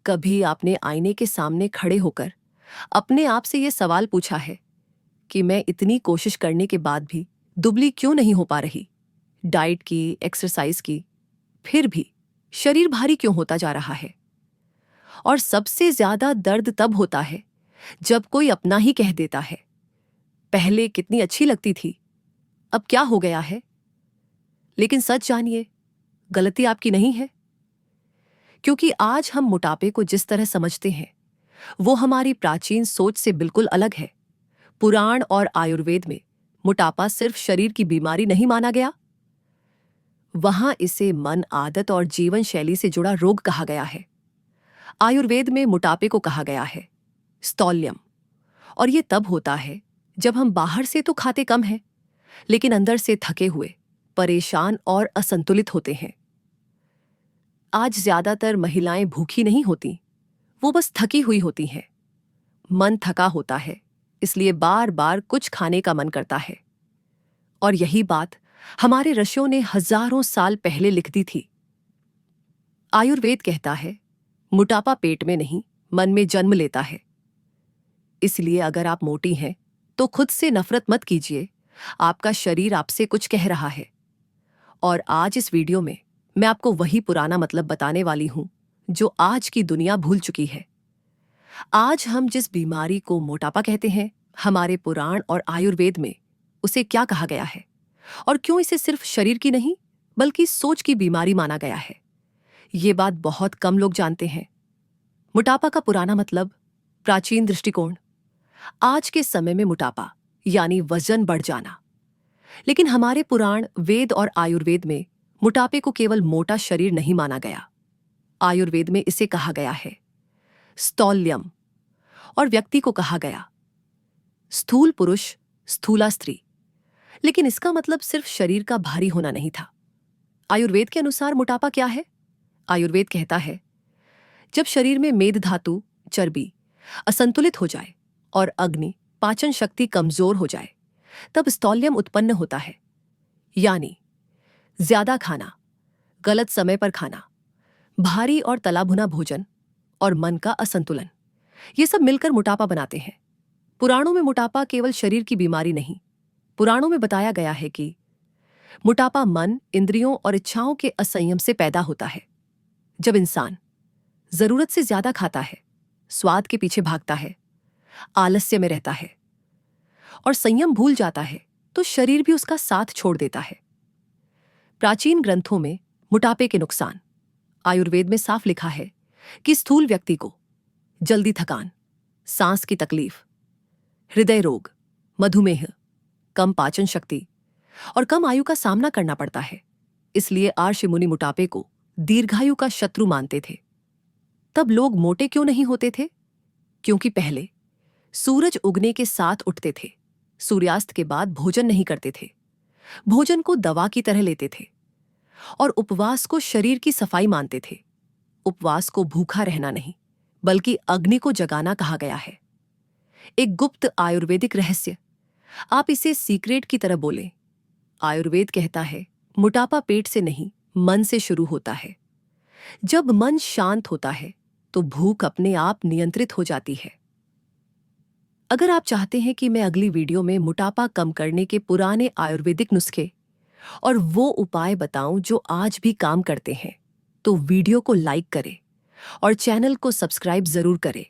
कभी आपने आईने के सामने खड़े होकर अपने आप से ये सवाल पूछा है कि मैं इतनी कोशिश करने के बाद भी दुबली क्यों नहीं हो पा रही? डाइट की, एक्सरसाइज की, फिर भी शरीर भारी क्यों होता जा रहा है? और सबसे ज्यादा दर्द तब होता है जब कोई अपना ही कह देता है, पहले कितनी अच्छी लगती थी, अब क्या हो गया है? लेकिन सच जानिए, गलती आपकी नहीं है, क्योंकि आज हम मोटापे को जिस तरह समझते हैं वो हमारी प्राचीन सोच से बिल्कुल अलग है। पुराण और आयुर्वेद में मोटापा सिर्फ शरीर की बीमारी नहीं माना गया, वहां इसे मन, आदत और जीवन शैली से जुड़ा रोग कहा गया है। आयुर्वेद में मोटापे को कहा गया है स्थौल्यम, और ये तब होता है जब हम बाहर से तो खाते कम हैं, लेकिन अंदर से थके हुए, परेशान और असंतुलित होते हैं। आज ज्यादातर महिलाएं भूखी नहीं होती, वो बस थकी हुई होती हैं। मन थका होता है, इसलिए बार बार कुछ खाने का मन करता है। और यही बात हमारे ऋषियों ने हजारों साल पहले लिख दी थी। आयुर्वेद कहता है मोटापा पेट में नहीं, मन में जन्म लेता है। इसलिए अगर आप मोटी हैं तो खुद से नफरत मत कीजिए, आपका शरीर आपसे कुछ कह रहा है। और आज इस वीडियो में मैं आपको वही पुराना मतलब बताने वाली हूं जो आज की दुनिया भूल चुकी है। आज हम जिस बीमारी को मोटापा कहते हैं, हमारे पुराण और आयुर्वेद में उसे क्या कहा गया है, और क्यों इसे सिर्फ शरीर की नहीं बल्कि सोच की बीमारी माना गया है, ये बात बहुत कम लोग जानते हैं। मोटापा का पुराना मतलब, प्राचीन दृष्टिकोण, आज के समय में मोटापा यानी वजन बढ़ जाना। लेकिन हमारे पुराण, वेद और आयुर्वेद में मोटापे को केवल मोटा शरीर नहीं माना गया। आयुर्वेद में इसे कहा गया है स्थौल्यम, और व्यक्ति को कहा गया स्थूल पुरुष, स्थूला स्त्री। लेकिन इसका मतलब सिर्फ शरीर का भारी होना नहीं था। आयुर्वेद के अनुसार मोटापा क्या है? आयुर्वेद कहता है जब शरीर में मेद धातु, चर्बी असंतुलित हो जाए और अग्नि, पाचन शक्ति कमजोर हो जाए, तब स्थौल्यम उत्पन्न होता है। यानी ज्यादा खाना, गलत समय पर खाना, भारी और तला भुना भोजन और मन का असंतुलन, ये सब मिलकर मोटापा बनाते हैं। पुराणों में मोटापा केवल शरीर की बीमारी नहीं, पुराणों में बताया गया है कि मोटापा मन, इंद्रियों और इच्छाओं के असंयम से पैदा होता है। जब इंसान जरूरत से ज्यादा खाता है, स्वाद के पीछे भागता है, आलस्य में रहता है और संयम भूल जाता है, तो शरीर भी उसका साथ छोड़ देता है। प्राचीन ग्रंथों में मोटापे के नुकसान आयुर्वेद में साफ लिखा है कि स्थूल व्यक्ति को जल्दी थकान, सांस की तकलीफ, हृदय रोग, मधुमेह, कम पाचन शक्ति और कम आयु का सामना करना पड़ता है। इसलिए आर्ष मुनि मोटापे को दीर्घायु का शत्रु मानते थे। तब लोग मोटे क्यों नहीं होते थे? क्योंकि पहले सूरज उगने के साथ उठते थे, सूर्यास्त के बाद भोजन नहीं करते थे, भोजन को दवा की तरह लेते थे, और उपवास को शरीर की सफाई मानते थे। उपवास को भूखा रहना नहीं बल्कि अग्नि को जगाना कहा गया है। एक गुप्त आयुर्वेदिक रहस्य, आप इसे सीक्रेट की तरह बोलें। आयुर्वेद कहता है मोटापा पेट से नहीं, मन से शुरू होता है। जब मन शांत होता है तो भूख अपने आप नियंत्रित हो जाती है। अगर आप चाहते हैं कि मैं अगली वीडियो में मोटापा कम करने के पुराने आयुर्वेदिक नुस्खे और वो उपाय बताऊं जो आज भी काम करते हैं, तो वीडियो को लाइक करें और चैनल को सब्सक्राइब जरूर करें।